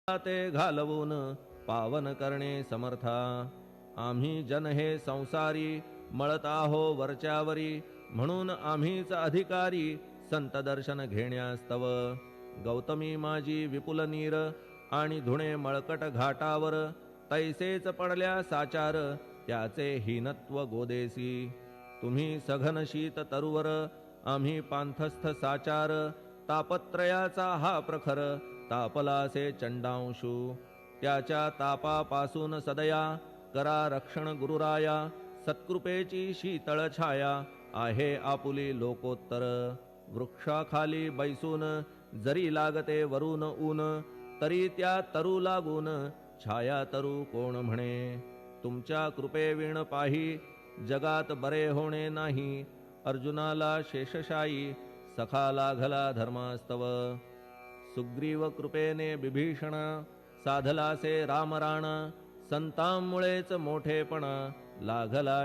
ते घालवून पावन करणे समर्था. आम्ही जन हे संसारी मळत आहो वरच्यावरी, म्हणून आम्हीच अधिकारी संत दर्शन घेण्यास्तव. गौतमी माझी विपुल नीर आणि धुणे मळकट घाटावर, तैसेच पडल्या साचार त्याचे हीनत्व गोदेसी. तुम्ही सघन शीत तरुवर आम्ही पांथस्थ साचार, तापत्रयाचा हा प्रखर तापलासे चंडांशू. त्याच्या तापापासून सदया करा रक्षण गुरुराया, सत्कृपेची शीतळ छाया आहे आपुली लोकोत्तर. वृक्षाखाली बैसून जरी लागते वरून ऊन, तरी त्या तरू लागून छाया तरू कोण म्हणे. तुमच्या कृपेविण पाही जगात बरे होणे नाही, अर्जुनाला शेषशायी सखा लागला धर्मास्तव. सुग्रीव कृपेने बिभीषण साधलासे रामराण, संतांमुळेच मोठेपण लागला